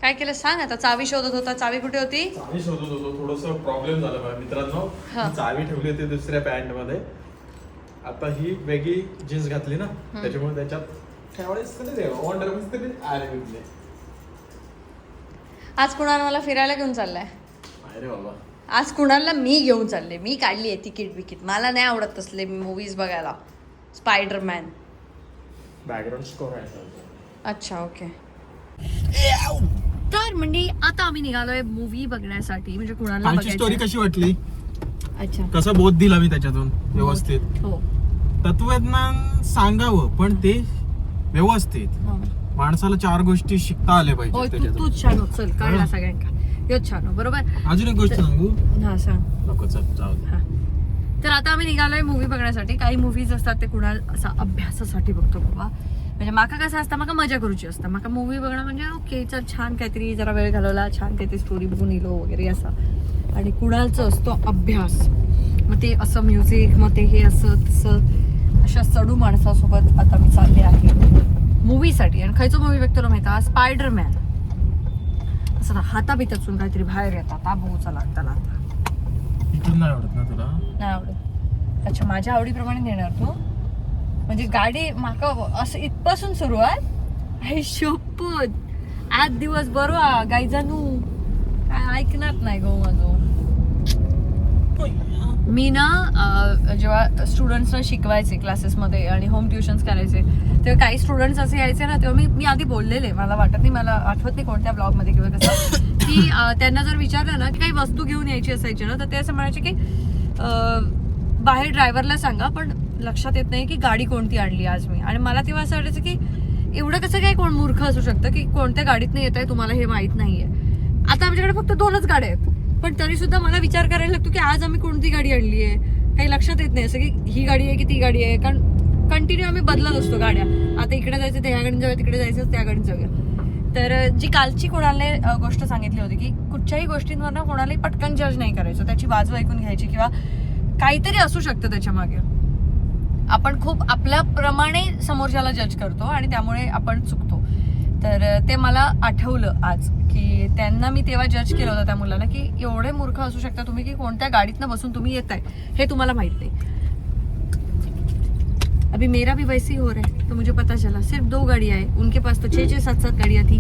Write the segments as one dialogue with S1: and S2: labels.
S1: काय केलं सांग आता. चावी शोधत होता. चावी कुठे होती?
S2: चावी शोधत होतो. थोडंसं प्रॉब्लेम झाला माझ्या मित्रांनो.
S1: हा.
S2: मी चावी ठेवली होती दुसऱ्या पॅन्ट मध्ये. आता ही वेगळी जीन्स घातली ना, त्याच्यामुळे त्याच्यात त्यावेळेस वॉन्डर तरी आले विकले.
S1: आज कुणाला मला फिरायला घेऊन चाललाय?
S2: अरे बाबा,
S1: आज कुणाला मी घेऊन चालले. मी काढली आहे तिकीट बिकीट. मला नाही आवडत तसले मूवीज बघायला. स्पायडरमॅन.
S2: बॅकग्राऊंड स्कोर आहे.
S1: अच्छा ओके. तर म्हणजे आता आम्ही निघालोय मूवी बघण्यासाठी. म्हणजे कुणाला
S2: कालची स्टोरी कशी वाटली?
S1: अच्छा
S2: कसा बोध दिला मी त्याच्यातून व्यवस्थित.
S1: हो
S2: तत्वज्ञान सांगावं पण ते व्यवस्थित. माणसाला 4 गोष्टी शिकता आल्या
S1: होय.
S2: पाहिजे
S1: तू
S2: त्याच्यातून.
S1: तूच छान हो. चल कळला सगळ्यांका. हेच छान हो. बरोबर.
S2: अजून एक गोष्ट सांगू
S1: हा सांग.
S2: नको? चल जाऊ दे.
S1: हा. तर आता आम्ही निघालोय मूवी बघण्यासाठी. काही मूवीज असतात ते कुणाला असा अभ्यासासाठी बघतो बाबा. म्हणजे माका कसं असतं, माका मजा करूची असतं. माका मूवी बघणं म्हणजे ओके चल छान काहीतरी जरा वेळ घालवला, छान काहीतरी स्टोरी बघून येलो वगैरे असं. आणि कुणालचं असतो अभ्यास. मग ते असं म्युझिक, मग ते हे असं तसं अशा सडू माणसासोबत आता मी चालले आहे मूवीसाठी. आणि खायचं मूवी बघतो तुला माहिती आहे? स्पायडरमॅन. असं हाताबितातून काहीतरी बाहेर येतात. बघूचा लागताना आता
S2: इकडून नाही आवडत ना तुला?
S1: नाही आवडत. अच्छा माझ्या आवडीप्रमाणे नेणार तू? म्हणजे गाडी माका असं इथपासून सुरुवात आहे शपथ. आज दिवस बरोबर गायजानू काय ऐकणार नाही गो माझं. मी ना जेव्हा स्टुडंट्सना शिकवायचे क्लासेसमध्ये आणि होम ट्युशन्स करायचे तेव्हा काही स्टुडंट्स असे यायचे ना, तेव्हा मी आधी बोललेले. मला वाटत नाही, मला आठवत नाही कोणत्या ब्लॉगमध्ये किंवा कसं, की त्यांना जर विचारलं ना की काही वस्तू घेऊन यायची असायची ना, तर ते असं म्हणायचे की बाहेर ड्रायव्हरला सांगा, पण लक्षात येत नाही की गाडी कोणती आणली आज मी. आणि मला तेव्हा असं वाटायचं की एवढं कसं काय कोण मूर्ख असू शकतं की कोणत्या गाडीतनं येत आहे तुम्हाला हे माहित नाहीये. आता आमच्याकडे फक्त 2च गाड्या आहेत, पण तरी सुद्धा मला विचार करायला लागतो की आज आम्ही कोणती गाडी आणली आहे. काही लक्षात येत नाही असं की ही गाडी आहे की ती गाडी आहे, कारण कंटिन्यू आम्ही बदलत असतो गाड्या. आता इकडे जायचं त्या गाडीने जाऊया, तिकडे जायचं त्या गाडीने जाऊया. तर जी कालची कोणाला गोष्ट सांगितली होती की कुठच्याही गोष्टींवर कोणालाही पटकन जज नाही करायचं, त्याची बाजू ऐकून घ्यायची किंवा काहीतरी असू शकतं त्याच्या मागे. आपण खूप आपल्याप्रमाणे समोरच्याला जज करतो आणि त्यामुळे आपण चुकतो. तर ते मला आठवलं आज की त्यांना मी तेव्हा जज केलं होतं त्या मुलाला की एवढे मूर्ख असू शकता तुम्ही की कोणत्या गाडीतनं बसून तुम्ही येताय हे तुम्हाला माहित नाही. अभी मेरा भी वैसे ही हो रहा है, तो मुझे पता चला सिर्फ 2 गाड़ियाँ है, उनके पास तो 6-6, 7-7 गाड़ियाँ थी.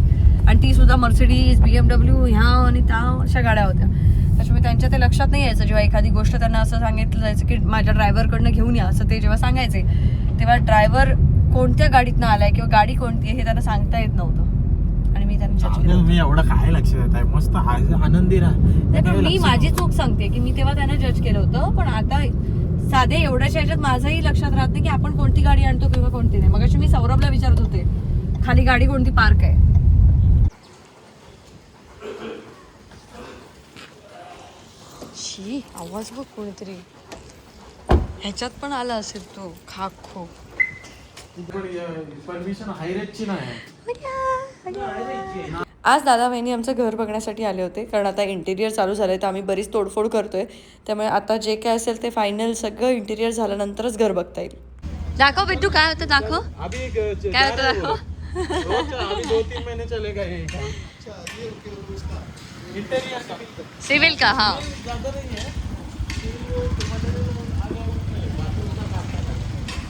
S1: आणि ती सुद्धा मर्सिडीज, BMW ह्या आणि त्या अशा गाड्या होत्या. त्याच्यामुळे त्यांच्या ते लक्षात नाही यायचं. जेव्हा एखादी गोष्ट त्यांना असं सांगितलं जायचं की माझ्या ड्रायव्हरकडनं घेऊन या, असं ते जेव्हा सांगायचे तेव्हा ड्रायव्हर कोणत्या गाडीतनं आलाय किंवा गाडी कोणती आहे हे त्यांना सांगता येत नव्हतं. आणि मी त्यांना जज केलं.
S2: मी एवढं काय लक्ष देत आहे, मस्त आनंदी राहा.
S1: मी माझी चूक सांगते की मी तेव्हा त्यांना जज केलं होतं, पण आता साधे एवढ्याच्या ह्याच्यात माझंही लक्षात राहत नाही की आपण कोणती गाडी आणतो किंवा कोणती नाही. मगाशी मी सौरभला विचारत होते खाली गाडी कोणती पार्क आहे. शी आवाज बघ कोणीतरी ह्याच्यात पण आला असेल तो खाक खो.
S2: परमिशन हायरेजची नाही.
S1: आज दादा बहिणी आमचं घर बघण्यासाठी आले होते, कारण आता इंटिरियर चालू झालंय तर आम्ही बरीच तोडफोड करतोय. त्यामुळे आता जे काय असेल ते फायनल सगळं इंटिरियर झाल्यानंतरच घर बघता येईल. दाखव बिट्टू काय होतं, दाखव काय होतं, दाखव.
S2: 2-3 महिने चले गए.
S1: सिविल का? हाँ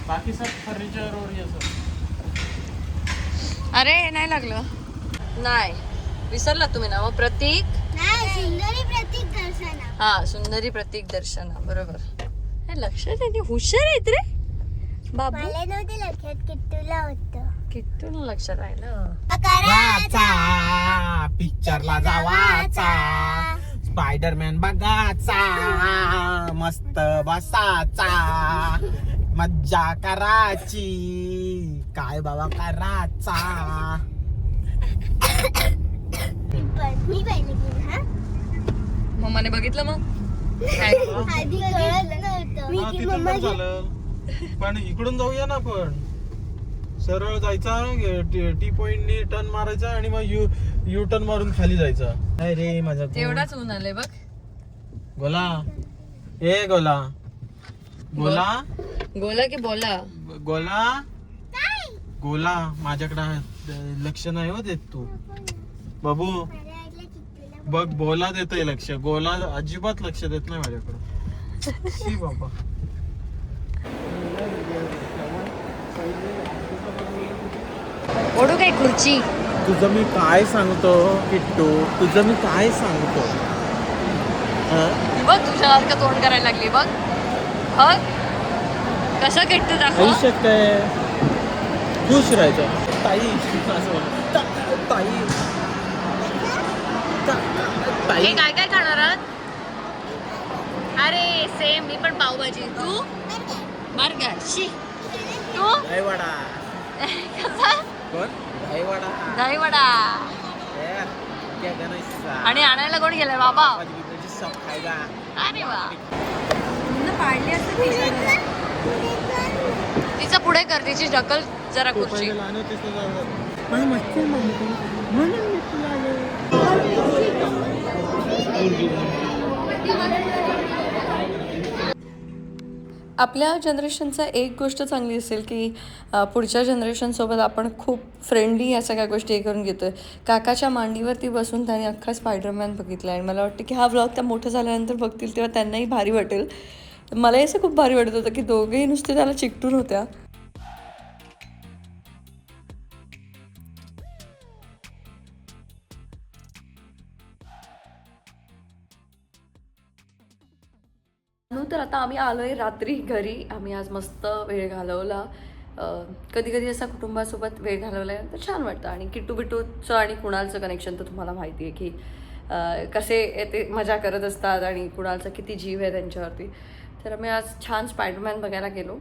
S2: बाकी सब फर्निचर और ये सब.
S1: अरे नाही लागलं. नाही विसरला तुम्ही ना. मग प्रतीक.
S3: सुंदरी प्रतीक दर्शना.
S1: हा सुंदरी प्रतीक दर्शना बरोबर. हे लक्षात आहे, हुशार आहेत रे बाबू.
S3: मला नव्हते लक्षात किट्टूला होतं.
S1: किती लक्षात राहिलं.
S2: वाचा पिक्चरला जावाचा, स्पायडरमॅन बघाचा, मस्त बसाचा, मज्जा करायची, काय बाबा करायचा.
S3: मी पाहिलं की हा
S1: मम्माने बघितलं मग काय?
S3: आधी कळत नव्हतं. मी की मम्मा
S2: पण इकडून जाऊया ना, पण सरळ जायचा टी पॉइंटनी टर्न मारायचा आणि मग यू टर्न मारून खाली जायचा. अरे माझा
S1: तेवढाच ऊन आलंय बघ.
S2: गोला ए गोला गोला
S1: गोला की बोला
S2: गोला गोला माझ्याकडे लक्ष नाही हो देत तू. बाबू
S3: मला वाटलं किट्टूला
S2: बघ बोला देतोय लक्ष, गोला अजिबात लक्ष देत नाही माझ्याकडे. शी बाबा.
S1: ओढू काय खुर्ची.
S2: तुझं मी काय सांगतो किट्टू, तुझं मी काय सांगतो.
S1: बघ तुझ्यासारखं तोंड करायला लागली बघ. बघ कसं किट्टू दाखव.
S2: आयुष्यात काय खुश राहायचं. ताई ताई
S1: हे काय काय खाणार आहात. अरे सेम मी पण पावभाजी. तू बर्गर. शी तू
S2: दहीवडा.
S1: कसा
S2: कोण दहीवडा.
S1: दहीवडा. आणि आणायला कोण गेलाय बाबा. अरे वा पाडली असते. तिचं पुढे कर, तिची ढकल जरा खुर्ची. आपल्या जनरेशनचा एक गोष्ट चांगली असेल की पुढच्या जनरेशनसोबत आपण खूप फ्रेंडली या सगळ्या गोष्टी हे करून घेतो आहे. काकाच्या मांडीवरती बसून त्याने अख्खा स्पायडरमॅन बघितला आणि मला वाटतं की हा व्लॉग त्या मोठं झाल्यानंतर बघतील तेव्हा त्यांनाही भारी वाटेल. मलाही असं खूप भारी वाटत होतं की दोघेही नुसते त्याला चिकटून होत्या. तर आता आम्ही आलोय रात्री घरी. आम्ही आज मस्त वेळ घालवला. कधी कधी असा कुटुंबासोबत वेळ घालवल्यानंतर छान वाटतं. आणि किट्टू बिट्टूचं आणि कुणालचं कनेक्शन तर तुम्हाला माहिती आहे की कसे ते मजा करत असतात आणि कुणालचा किती जीव आहे त्यांच्यावरती. तर आम्ही आज छान स्पायडरमॅन बघायला गेलो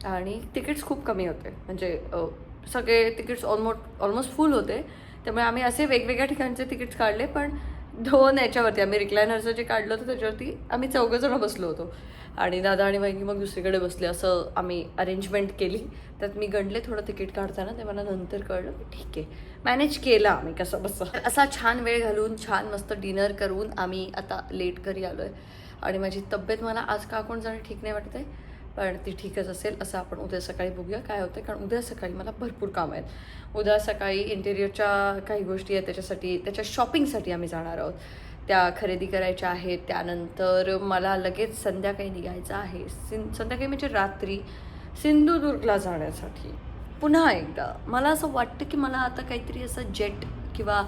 S1: आणि तिकीट्स खूप कमी होते. म्हणजे सगळे तिकीट्स ऑलमोस्ट फुल होते. त्यामुळे आम्ही असे वेगवेगळ्या ठिकाणचे तिकीट्स काढले. पण 2 याच्यावरती आम्ही रिक्लायनरचं जे काढलं होतं त्याच्यावरती आम्ही 4 बसलो होतो आणि दादा आणि वहिनी मग दुसरीकडे बसले. असं आम्ही अरेंजमेंट केली. त्यात मी गणले थोडं तिकीट काढताना, ते मला नंतर कळलं ठीक आहे मॅनेज केला आम्ही कसं बसं. असा छान वेळ घालून छान मस्त डिनर करून आम्ही आता लेट घरी आलो आहे. आणि माझी तब्येत मला आज का कोण जाणे ठीक नाही वाटत आहे, पण ती ठीकच असेल असं आपण उद्या सकाळी बघूया काय होतं. कारण उद्या सकाळी मला भरपूर काम आहेत. उद्या सकाळी इंटेरियरच्या काही गोष्टी आहेत त्याच्या शॉपिंगसाठी आम्ही जाणार आहोत. त्या खरेदी करायच्या आहेत. त्यानंतर मला लगेच संध्याकाळी निघायचं आहे. संध्याकाळी म्हणजे रात्री सिंधुदुर्गला जाण्यासाठी. पुन्हा एकदा मला असं वाटतं की मला आता काहीतरी असं जेट किंवा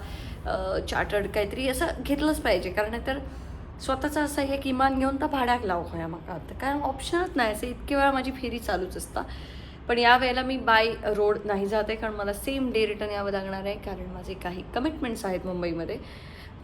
S1: चार्टर्ड काहीतरी असं घेतलंच पाहिजे. कारण नाहीतर स्वतःचं असं हे किमान घेऊन तर भाड्याक लावूया मग आता. कारण ऑप्शनच नाही. असं इतके वेळा माझी फेरी चालूच असता. पण या वेळेला मी बाय रोड नाही जाते कारण मला सेम डे रिटर्न यावं लागणार आहे. कारण माझे काही कमिटमेंट्स आहेत मुंबईमध्ये.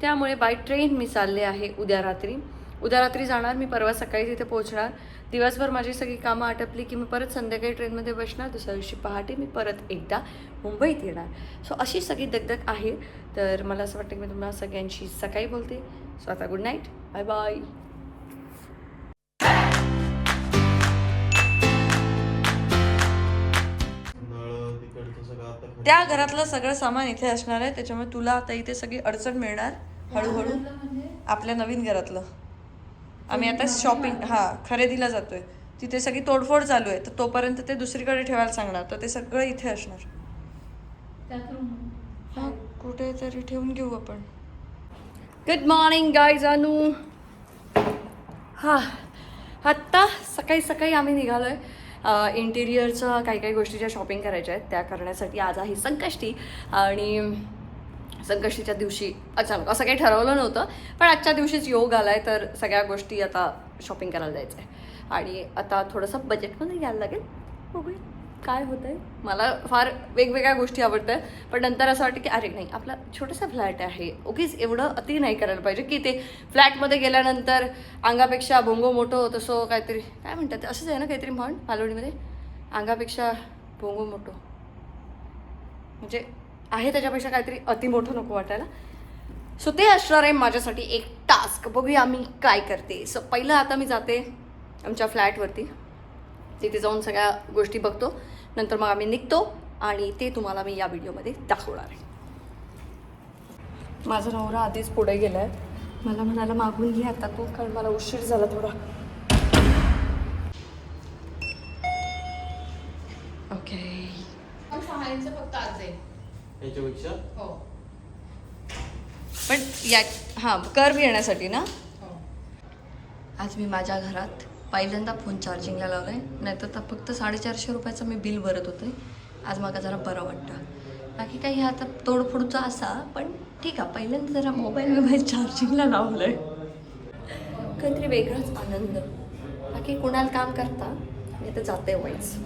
S1: त्यामुळे बाय ट्रेन मी चालले आहे उद्या रात्री जाणार. मी परवा सकाळी तिथे पोहोचणार. दिवसभर माझी सगळी कामं आटपली की मी परत संध्याकाळी ट्रेनमध्ये बसणार. दुसऱ्या दिवशी पहाटे मी परत एकदा मुंबईत येणार. सो अशी सगळी दगदग आहे. तर मला असं वाटतं की मी तुम्हाला सगळ्यांशी सकाळी बोलते. सो आता गुड नाईट, बाय बाय. त्या घरातलं सगळं सामान इथे असणार आहे. त्याच्यामुळे तुला आता इथे सगळी अडचण मिळणार हळूहळू. आपल्या नवीन घरातलं आम्ही आता शॉपिंग खरेदीला जातोय. तिथे सगळी तोडफोड चालू आहे. तर तोपर्यंत ते दुसरीकडे ठेवायला सांगणार. तर ते सगळं इथे असणार. हां कुठे तरी ठेवून घेऊ आपण. Good morning guys. अनु आत्ता सकाळी आम्ही निघालो आहे. इंटिरियरचं काही गोष्टी शॉपिंग करायच्या आहेत त्या करण्यासाठी. आज आहे संकष्टी आणि संकष्टीच्या दिवशी अचानक असं काही ठरवलं नव्हतं, पण आजच्या दिवशीच योग आला आहे. तर सगळ्या गोष्टी आता शॉपिंग करायला जायचं आहे आणि आता थोडंसं बजेटमध्ये घ्यायला लागेल. बघूया काय होतं आहे. मला फार वेगवेगळ्या गोष्टी आवडत आहेत, पण नंतर असं वाटतं की अरे नाही आपला छोटासा फ्लॅट आहे, उगीच एवढं अति नाही करायला पाहिजे की ते फ्लॅटमध्ये गेल्यानंतर अंगापेक्षा भोंगो मोठो तसं काहीतरी काय म्हणतात ते असंच आहे ना काहीतरी म्हण मालवणीमध्ये. अंगापेक्षा भोंगो मोठो म्हणजे आहे त्याच्यापेक्षा काहीतरी अति मोठं नको वाटायला. सो ते असणार आहे माझ्यासाठी एक टास्क. बघूया मी काय करते. सो पहिलं आता मी जाते आमच्या फ्लॅटवरती. तिथे जाऊन सगळ्या गोष्टी बघतो. नंतर मग आम्ही निघतो आणि ते तुम्हाला मी या व्हिडिओमध्ये दाखवणार आहे. माझा नवरा आधीच पुढे गेला आहे. मला म्हणाला मागून घे आता तू, कारण मला उशीर झाला थोडा. ओके
S4: फक्त आज आहे
S2: याच्यापेक्षा
S4: हो
S1: पण या हां कर्व येण्यासाठी ना. आज मी माझ्या घरात पहिल्यांदा फोन चार्जिंगला लावला आहे, नाहीतर तर फक्त 450 रुपयाचं मी बिल भरत होते. आज मला जरा बरं वाटतं. बाकी काही आता तोडफोडचा असा, पण ठीक आहे, पहिल्यांदा जरा मोबाईल चार्जिंगला लावलं आहे. काहीतरी वेगळाच आनंद. बाकी कोणाला काम करता मी तर जाते वाईच.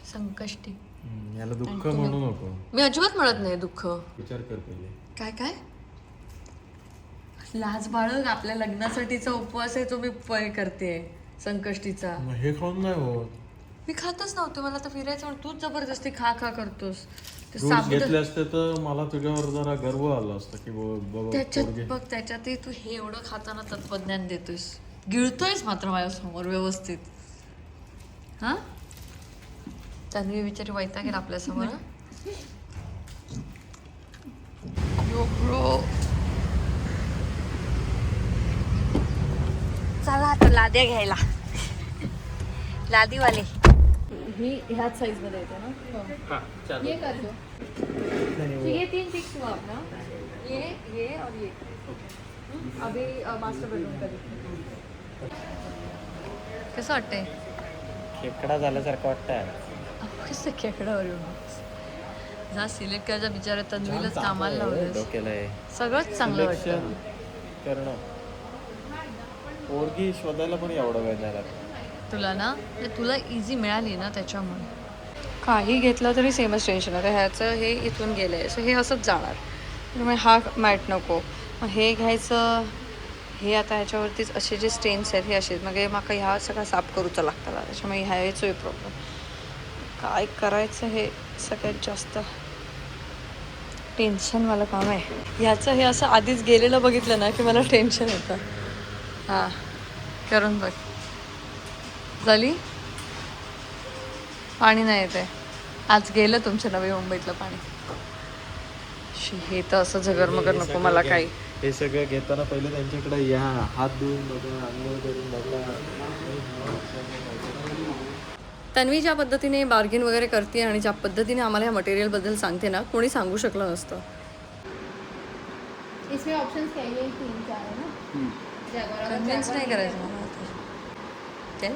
S1: संकष्टी.
S2: याला दुःख म्हणू नको,
S1: मी अजिबात म्हणत नाही दुःख.
S2: विचार कर पहिले.
S1: काय काय लाज बाळग, आपल्या लग्नासाठीचा उपवास आहे तो मी करते संकष्टीचा.
S2: मग हे खाऊन नाही होत.
S1: मी खातच नव्हते, मला तर फिरायचं म्हणून तूच जबरदस्ती खा खा करतोस. ते
S2: रूल्स
S1: साबुदाणा-
S2: घेतले असते तर मला तुझ्यावर जरा गर्व आला असता की बाबा
S1: त्याच्यात
S2: पोरगे.
S1: बघ, त्याच्यातही तू हे एवढं खाताना तत्वज्ञान देतोयस, गिळतोयस मात्र माझ्यासमोर व्यवस्थित. हा तन्वी बिचारी वैतागेल आपल्यासमोर. यो ब्रो, चला आता लाद्या घ्यायला. लादीवाले ही ह्याच साईज मध्ये येते ना. ये कर दो. ये 3 फिक्स हुआ अपना, ये और ये. अभी मास्टर बेडरूम का देखो. कसं वाटतंय?
S2: खेकडा झाल्यासारखं वाटतंय.
S1: कसं खेकडावर येऊन जा सिलेक्ट करायच्या बिचारा तन्वीलाच कामाला लावलं. सगळंच चांगलं वाटतं.
S2: करणं पोरगी शोधायला पण एवढा वेळ नाही लागत
S1: तुला ना, तुला इझी मिळाली ना त्याच्यामुळे. काही घेतलं तरी सेमच टेन्शन आहे. ह्याचं हे इथून गेलं आहे, सो हे असंच जाणार. त्यामुळे हा मॅट नको, मग हे घ्यायचं. हे आता ह्याच्यावरतीच असे जे स्टेन्स आहेत हे असेच, मग माका ह्या सगळं साफ करूचा लागतं. त्याच्यामुळे ह्याचोय प्रॉब्लेम. काय करायचं हे सगळ्यात जास्त टेन्शनवालं काम आहे. ह्याचं हे असं आधीच गेलेलं बघितलं ना की मला टेन्शन येतं. हां करून बघ. झाली? पाणी नाही येत आहे आज. गेलं तुमच्या नवी मुंबईतलं पाणी. हे तर असं झगरमगर नको मला काही.
S2: हे सगळं घेताना पहिले त्यांच्याकडे या, हात धुवून बघा, अंघोळ करून बघा.
S1: तन्वी ज्या पद्धतीने बार्गेन वगैरे करते आणि ज्या पद्धतीने आम्हाला या मटेरियलबद्दल सांगते ना, कोणी सांगू शकलं नसतं.
S3: इसमें ऑप्शंस क्या है? 3-4 है ना.
S1: कन्व्हिन्स नाही करायचं मला आता. काय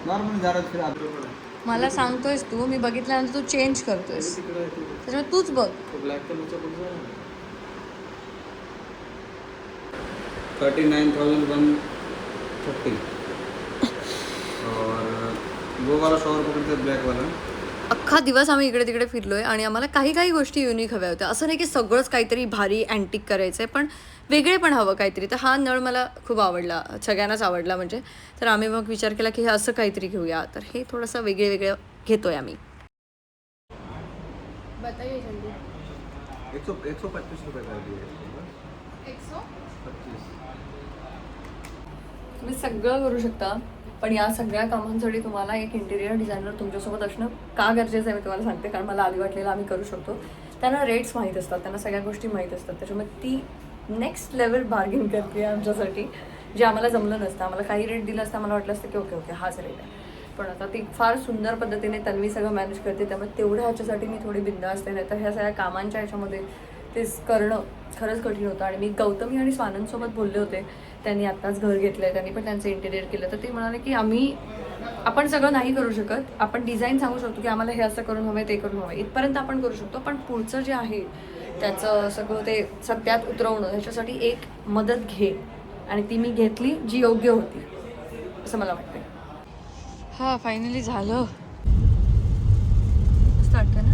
S2: नॉर्मल जरा फिर
S1: मला सांगतोयस तू, मी बघितल्यानंतर तू चेंज करतोयस, त्याच्यामुळे तूच बघ.
S2: ब्लॅक कलरचा पण
S4: 39,130 और वो वाला शॉवर पकड़ते ब्लैक वाला.
S1: अख्खा दिवस आम्ही इकडे तिकडे फिरलोय आणि आम्हाला काही काही गोष्टी युनिक हव्या होत्या. असं नाही की सगळंच काहीतरी भारी अँटिक करायचं आहे, पण वेगळे पण हवं काहीतरी. तर हा नळ मला खूप आवडला, सगळ्यांनाच आवडला म्हणजे. तर आम्ही मग विचार केला की हे असं काहीतरी घेऊया. तर हे थोडंसं वेगळे वेगळे घेतोय आम्ही.
S3: बताइए जल्दी.
S4: 125 रुपये का दिए.
S3: 125.
S1: तुम्ही सगळं करू शकता, पण या सगळ्या कामांसाठी तुम्हाला एक इंटिरियर डिझायनर तुमच्यासोबत असणं का गरजेचं आहे मी तुम्हाला सांगते. कारण मला आधी वाटलेलं आम्ही करू शकतो. त्यांना रेट्स माहीत असतात, त्यांना सगळ्या गोष्टी माहीत असतात. त्याच्यामुळे ती नेक्स्ट लेवल बार्गेन करते आमच्यासाठी, जे आम्हाला जमलं नसतं. आम्हाला काही रेट दिलं असतं, आम्हाला वाटलं असतं की ओके हाच रेट आहे. पण आता ती फार सुंदर पद्धतीने तन्वी सगळं मॅनेज करते, त्यामुळे तेवढ्या ह्याच्यासाठी मी थोडी बिंदा असते. नाही तर ह्या सगळ्या कामांच्या ह्याच्यामध्ये ते करणं खरंच कठीण होतं. आणि मी गौतमी आणि स्वानंदसोबत बोलले होते, त्यांनी आत्ताच घर घेतलं आहे, त्यांनी पण त्यांचं इंटिरियर केलं. तर ते म्हणाले की आपण सगळं नाही करू शकत, आपण डिझाईन सांगू शकतो की आम्हाला हे असं करून हवं, ते करून हवं, इथपर्यंत आपण करू शकतो. पण पुढचं जे आहे त्याचं सगळं ते सत्यात उतरवणं, ह्याच्यासाठी एक मदत घे. आणि ती मी घेतली जी योग्य होती असं मला वाटतं. हा फायनली झालं. मस्त वाटतं ना.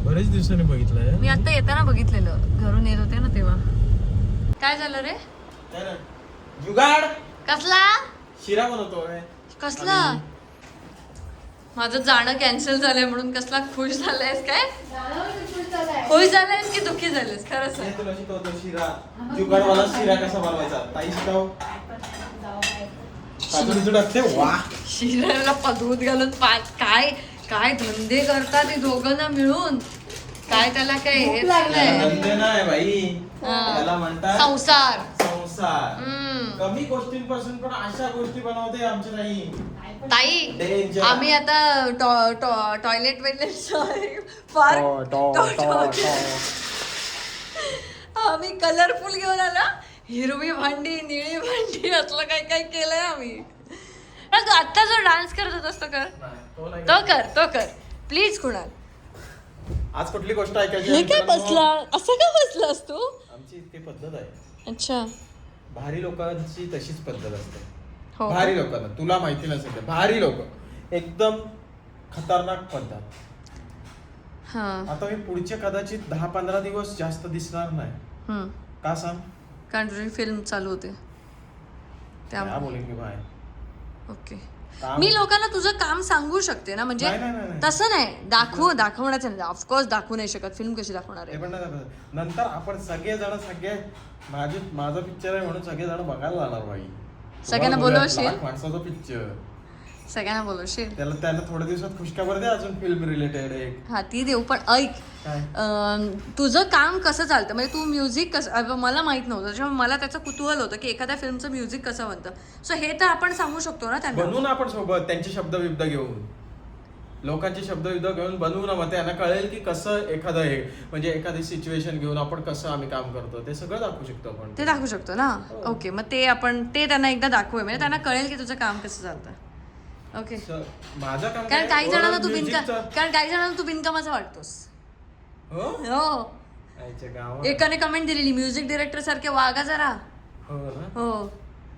S2: बरेच दिवसांनी बघितलंय.
S1: मी आता येताना बघितलेलं, घरून येत होते ना तेव्हा. काय झालं रे?
S2: जुगाड
S1: कसला
S2: शिरा बनवतोय.
S1: कसला? माझं जाणं कॅन्सल झालंय म्हणून कसला खुश झालायस? काय खुश झालायस की दुःखी झालेस? खरंच सांग.
S2: तुला शिकवतो शिरा, जुगाडवाला शिरा कसा बनवायचा. ताई शिकाव.
S1: शिऱ्याला पदरूत घालून काय काय धंदे करतात ते दोघं ना मिळून. काय त्याला काय हे चाललंय?
S2: धंदे नाही बाई,
S1: हा.
S2: त्याला म्हणतात
S1: संसार.
S2: हुशार.
S1: हम्म.
S2: कमी गोष्टींपासून पण अशा गोष्टी बनवते आमची नाही.
S1: ताई
S2: Danger.
S1: आम्ही आता टॉयलेट फार आम्ही कलरफुल घेऊन आला, हिरवी भांडी निळी भांडी असलं काही काही केलंय आम्ही. अरे तू आत्ता जो डान्स करत होतास तो कर,
S2: नाही,
S1: तो कर प्लीज. कुणाल
S2: आज कुठली गोष्ट ऐकायची
S1: हे
S2: आहे
S1: काय
S2: मित्रांनो?
S1: बसला, असं का बसलास तू?
S2: आमची इतकी पद्धत आहे.
S1: अच्छा
S2: भारी लोकांची तशीच पद्धत असते.
S1: हो.
S2: भारी लोकांना तुला माहिती नसेल ते भारी लोक एकदम खतरनाक पद्धत.
S1: हा.
S2: आता मी पुढचे कदाचित 10-15 दिवस जास्त दिसणार नाही.
S1: हम्म.
S2: का सांग?
S1: कारण तुझी फिल्म चालू होते
S2: क्या
S1: त्यामुळे.
S2: बोलेंगे भाई.
S1: ओके.
S2: काम-
S1: मी लोकांना तुझं काम सांगू शकते ना, म्हणजे
S2: नाही.
S1: तसं नाही दाखवण्याचं नाही. ऑफकोर्स दाखवू नाही शकत, फिल्म कशी दाखवणार
S2: हे
S1: आहे.
S2: पण नाही दाखवत. नंतर आपण सगळे माझा पिक्चर आहे म्हणून सगळेजण बघायला जाणार भाई.
S1: सगळ्यांना
S2: तुम्हाला
S1: बोलवशील?
S2: लाख माणसाचा पिक्चर.
S1: सगळ्यांना बोलवशील?
S2: त्यांना थोड्या दिवसात खुशखबर दे अजून फिल्म रिलेटेड एक.
S1: हा ती देऊ, पण ऐक
S2: काय?
S1: तुझं काम कसं चालतं, म्हणजे तू म्युझिक कसं, मला माहित नव्हतं त्याच्यामुळे मला त्याचं कुतूहल होतं की एखाद्या फिल्मचं म्युझिक कसं बनतं. सो हे तर आपण सांगू शकतो ना त्यांना.
S2: बनवून आपण सोबत त्यांचे शब्द घेऊन, लोकांचे शब्द घेऊन बनवू ना. मग त्यांना कळेल की कसं एखादं हे म्हणजे एखादी सिच्युएशन घेऊन आपण कसं आम्ही काम करतो ते सगळं दाखवू शकतो आपण.
S1: ते दाखवू शकतो ना. ओके, मग ते आपण त्यांना एकदा दाखवूया, म्हणजे त्यांना कळेल की तुझं काम कसं चालतं. ओके.
S2: माझं काम
S1: कारण काही जणांना तू
S2: म्युझिकचं.
S1: तू बिनकामाचा वाटतोस.
S2: हो
S1: हो.
S2: आईच्या गावात.
S1: एकाने कमेंट दिलेली, म्युझिक डिरेक्टर सारखे वागा जरा.
S2: हो ना.
S1: हो.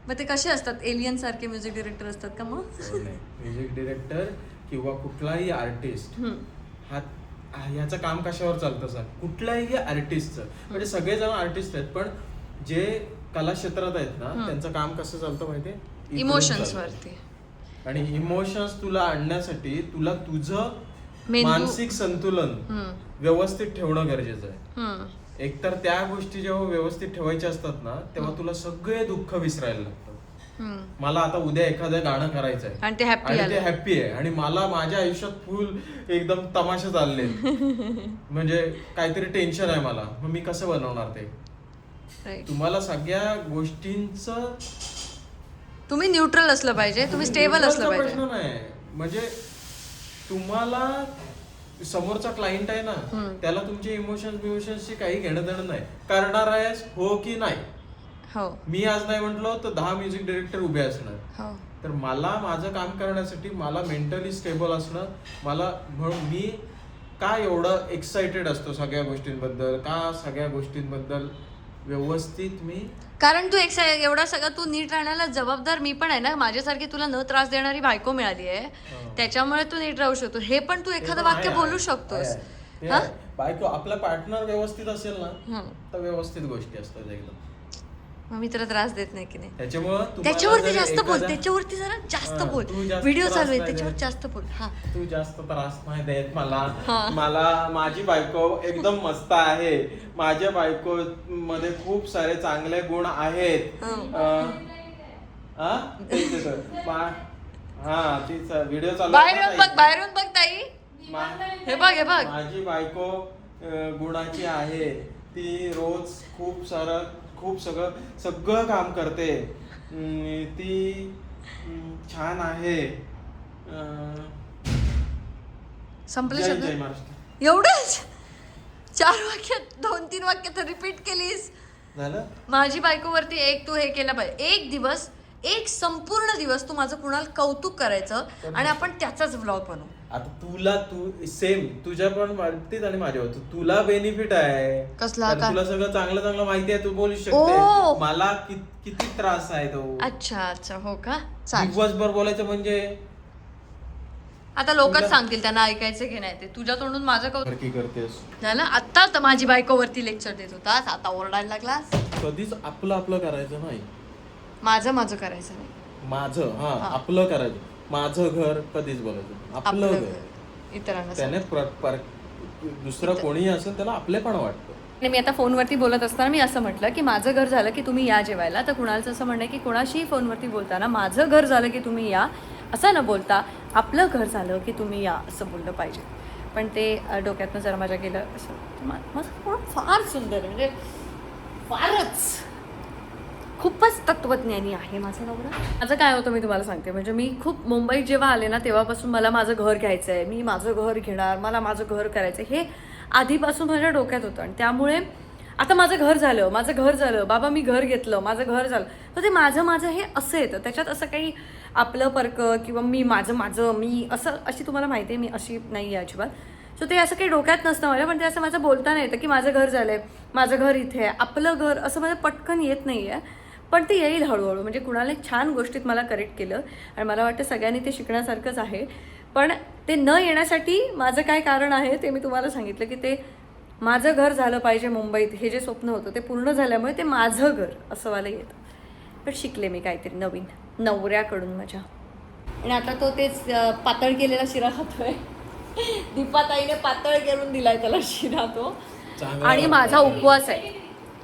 S1: मग ते कसे असतात, एलियन सारखे म्युझिक डिरेक्टर असतात का मग?
S2: म्युझिक डिरेक्टर किंवा कुठलाही आर्टिस्ट ह्याचं काम कशावर चालतं सांग? कुठल्याही आर्टिस्टचं, म्हणजे सगळेजण आर्टिस्ट आहेत पण जे कला क्षेत्रात आहेत ना त्यांचं काम कसं चालतं माहितीये? इकडून
S1: इमोशन्स
S2: चालतं.
S1: वरती.
S2: आणि इमोशन्स तुला आणण्यासाठी तुला तुझं
S1: मेंदू-
S2: मानसिक संतुलन व्यवस्थित ठेवणं गरजेचं आहे. एकतर त्या गोष्टी जेव्हा व्यवस्थित ठेवायच्या असतात ना तेव्हा तुला सगळे दुःख विसरायला लागतं. मला आता उद्या एखादं गाणं करायचं आहे
S1: आणि ते happy
S2: आणि
S1: आलं.
S2: ते हॅप्पी आहे आणि मला माझ्या आयुष्यात फुल एकदम तमाशा चालले म्हणजे काहीतरी टेन्शन आहे मला, मग मी कसं बनवणार ते?
S1: Right.
S2: तुम्हाला सगळ्या गोष्टींचं
S1: तुम्ही न्यूट्रल असलं पाहिजे, तुम्ही स्टेबल असलं पाहिजे.
S2: प्रश्न नाही. म्हणजे तुम्हाला समोरचा क्लायंट आहे ना त्याला तुमचे इमोशन्सची काही घेणं देणं नाही. करणार आहेस हो की नाही?
S1: हो.
S2: मी आज नाही म्हटलो तर 10 म्युझिक डिरेक्टर उभे असणार.
S1: हो.
S2: तर मला माझं काम करण्यासाठी मला मेंटली स्टेबल असणं, मला म्हणून मी का एवढं एक्साइटेड असतो सगळ्या गोष्टींबद्दल, का सगळ्या गोष्टींबद्दल व्यवस्थित मी.
S1: कारण तू एवढा सगळं तू नीट राहण्याला जबाबदार मी पण आहे ना. माझ्यासारखी तुला न त्रास देणारी बायको मिळाली आहे, त्याच्यामुळे तू नीट राहू शकतो. हे पण तू एखादं वाक्य बोलू शकतोस.
S2: बायको आपला पार्टनर व्यवस्थित असेल ना तर व्यवस्थित गोष्टी असतात एकदम.
S1: मग मी तुला त्रास देत नाही की नाही?
S2: त्याच्यावरती
S1: जास्त बोल, त्याच्यावरती जरा जास्त बोल. व्हिडिओ चालू आहे त्याच्यावर जास्त बोल. हा,
S2: तू जास्त त्रास नाही देत मला माझी बायको एकदम मस्त आहे. माझ्या बायको मध्ये खूप सारे चांगले गुण आहेत. तिचा व्हिडिओ चालू
S1: बाहेरून बघ ताई. हे बघ
S2: माझी बायको गुणाची आहे. ती रोज खूप सगळं काम करते. ती छान आहे.
S1: संपले
S2: जय
S1: शब्द
S2: जय महाराष्ट्र.
S1: एवढंच? 4 वाक्यात 2-3 वाक्य तर रिपीट केलीस.
S2: झालं.
S1: माझी बायकोवरती एक तू हे केलं पाहिजे. एक संपूर्ण दिवस तू माझं कुणाला कौतुक करायचं आणि आपण त्याचाच व्लॉग बनवू.
S2: आता तू सेम तुझ्या पण बाबतीत आणि माझ्या बाबतीत तुला बेनिफिट आहे.
S1: कसला?
S2: तुला सगळं चांगलं माहिती आहे, तू बोलू शकते. मला किती त्रास आहे तो.
S1: अच्छा हो का? चालेल.
S2: दिवसभर बोलायचं म्हणजे
S1: आता लोकच सांगतील त्यांना ऐकायचं की नाही ते. तुझ्या तोंडून माझं कौतुक
S2: करतेस
S1: झालं. आता तर माझी बायकोवरती लेक्चर देत होतास, आता ओरडायला लागलास.
S2: कधीच आपलं करायचं नाही.
S1: माझं करायचं नाही.
S2: माझं आपलं करायचं. माझं घर कधीच बोलायचं. आपलं घर
S1: इतरांना
S2: त्याने दुसरं कोणीही असेल त्याला आपलेपण वाटतं.
S1: मी आता फोनवरती बोलत असताना मी असं म्हटलं की माझं घर झालं की तुम्ही या जेवायला. तर कुणालचं असं म्हणणं आहे की कोणाशीही फोनवरती बोलताना माझं घर झालं की तुम्ही या असं न बोलता आपलं घर झालं की तुम्ही या असं बोललं पाहिजे. पण ते डोक्यातनं जरा माझ्या गेलं असं. माझं फार सुंदर आहे, म्हणजे फारच खूपच तत्वज्ञानी आहे माझा नवरा. माझं काय होतं मी तुम्हाला सांगते, म्हणजे मी खूप मुंबईत जेव्हा आले ना तेव्हापासून मला माझं घर घ्यायचं आहे, मी माझं घर घेणार, मला माझं घर करायचं हे आधीपासून माझ्या डोक्यात होतं. आणि त्यामुळे आता माझं घर झालं बाबा, मी घर घेतलं, माझं घर झालं, तर ते माझं हे असं येतं. त्याच्यात असं काही आपलं परक किंवा मी माझं मी असं, अशी तुम्हाला माहिती आहे मी अशी नाही आहे अजिबात. सो ते असं काही डोक्यात नसतं माझ्या, पण ते असं माझं बोलताना येतं की माझं घर झालंय, माझं घर इथे आहे, आपलं घर, असं माझं पटकन येत नाही आहे. पण ते येईल हळूहळू. म्हणजे कुणाला छान गोष्टीत मला करेक्ट केलं आणि मला वाटतं सगळ्यांनी ते शिकण्यासारखंच आहे. पण ते न येण्यासाठी माझं काय कारण आहे ते मी तुम्हाला सांगितलं की ते माझं घर झालं पाहिजे मुंबईत, हे जे स्वप्न होतं ते पूर्ण झाल्यामुळे ते माझं घर असं मला येतं. पण शिकले मी काहीतरी नवीन नवऱ्याकडून माझ्या. आणि आता तो तेच पातळ केलेला शिरा खातोय. दीपाताईने पातळ करून दिलाय त्याला शिरा तो. आणि माझा उपवास आहे.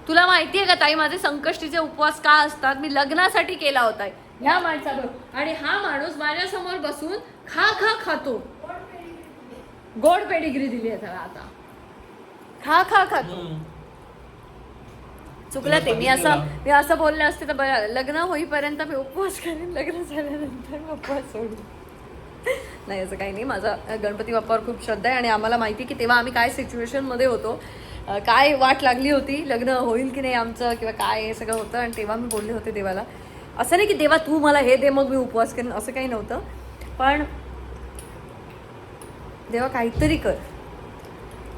S1: तुला माहिती आहे का ताई, माझे संकष्टीचे उपवास का असतात? मी लग्नासाठी केला होता ह्या माणसाबरोबर. आणि हा माणूस माझ्या समोर बसून खातो. गोड पेडिग्री दिली आहे त्याला आता. खातो. चुकलं ते. मी असं बोलले असते तर बरं. लग्न होईपर्यंत मी उपवास करेन, लग्न झाल्यानंतर उपवास सोडून. नाही असं काही नाही. माझा गणपती बाप्पावर खूप श्रद्धा आहे आणि आम्हाला माहिती की तेव्हा आम्ही काय सिच्युएशनमध्ये होतो, काय वाट लागली होती, लग्न होईल की नाही आमचं किंवा काय हे सगळं होतं. आणि तेव्हा मी बोलले होते देवाला, असं नाही की देवा तू मला हे दे मग मी उपवास करेन, असं काही नव्हतं. पण देवा काहीतरी कर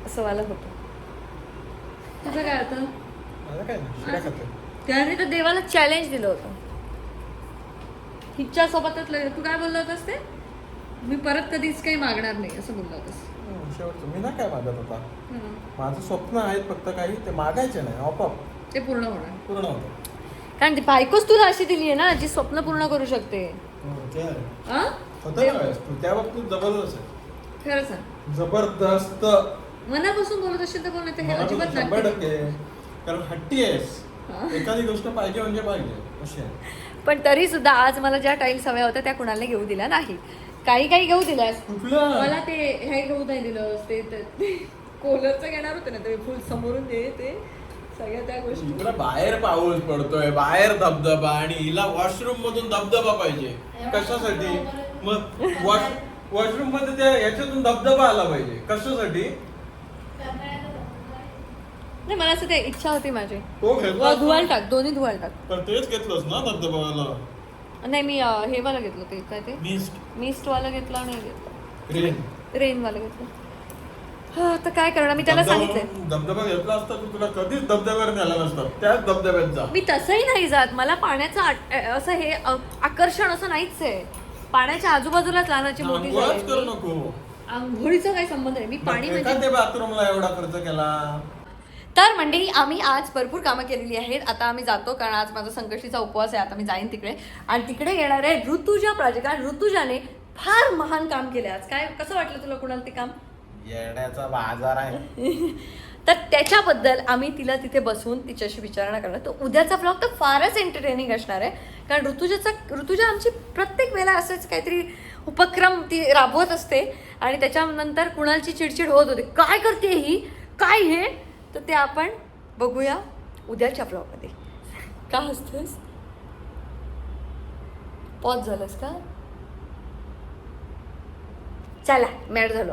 S1: असं मला होतं. तुझं काय होतं? त्याने तर देवाला चॅलेंज दिलं होतं. हिच्या सोबतच तू काय बोलला होतास ते, मी परत कधीच काही मागणार नाही असं बोलला होतास.
S2: शेवटचं मी ना काय मागत होता, माझं स्वप्न आहेत फक्त काही, ते मागायचे नाही, आपोआप
S1: ते पूर्ण होतं. कारण ती बायकोच तुला अशी दिली आहे ना जी स्वप्न पूर्ण करू शकते.
S2: त्या बाबतीत जबरदस्त आहे.
S1: खरं सांग,
S2: जबरदस्त.
S1: मनापासून बोलत असेल तर बोलत हे अजिबात
S2: 100%. कारण हट्टी आहेस, एखादी गोष्ट पाहिजे म्हणजे पाहिजे अशी आहे.
S1: पण तरी सुद्धा आज मला ज्या टाईल्स हव्या होत्या त्या कुणाला घेऊ दिल्या नाही. काही घेऊ दिल्यास. मला ते हे घेऊ नाही दिलं, ते कोलरचं घेणार होते ना, ते फुल समोरून ते सगळ्या त्या गोष्टी.
S2: तुला बाहेर पाऊस पडतोय, बाहेर धबधबा, आणि हिला वॉशरूम मधून धबधबा पाहिजे. कशासाठी? मग वॉशरूम मध्ये त्या याच्यातून धबधबा आला पाहिजे. कशासाठी?
S1: नाही, मला असं ते इच्छा होती माझी.
S2: धुवायला
S1: टाक, दोन्ही धुवायला टाक.
S2: पण तेच घेतलंस ना धबधबाला?
S1: नाही, मी हे वाला घेतलं, ते काय ते मिस्ट वाला घेतला, नाही घेतला, रेन वाला घेतला. हा, तर काय करणार, मी त्याला सांगितलंय.
S2: धबधबा घेतला असता तू, तुला कधीच धबधब्यावर नेला नसता. त्याच धबधब्यात जा.
S1: मी तसंही नाही जात. मला पाण्याचं असं हे आकर्षण असं नाहीच आहे. पाण्याच्या आजूबाजूलाच लहानाची मोठी
S2: करू नको.
S1: आंघोळीचा काही संबंध नाही. मी पाणी म्हणजे
S2: बाथरूमला एवढा खर्च केला.
S1: तर मंडळी, आम्ही आज भरपूर कामं केलेली आहेत. आता आम्ही जातो, कारण आज माझा संकष्टीचा उपवास आहे. आता मी जाईन तिकडे, आणि तिकडे येणार आहे ऋतुजा प्राजक्त. आणि ऋतुजाने फार महान काम केले आज. काय, कसं वाटलं तुला कुणाला ते काम?
S2: येण्याचा बाजार आहे.
S1: तर त्याच्याबद्दल आम्ही तिला तिथे बसून तिच्याशी विचारणा करणार. तर उद्याचा ब्लॉग तर फारच एंटरटेनिंग असणार आहे. कारण ऋतुजा आमची प्रत्येक वेळेला असंच काहीतरी उपक्रम ती राबवत असते. आणि त्याच्यानंतर कुणालची चिडचिड होत होते, काय करते ही, काय हे. तर ते आपण बघूया उद्याच्या ब्लॉगमध्ये. का हसतोस? पॉज झालंस का? चला, मॅड झालो.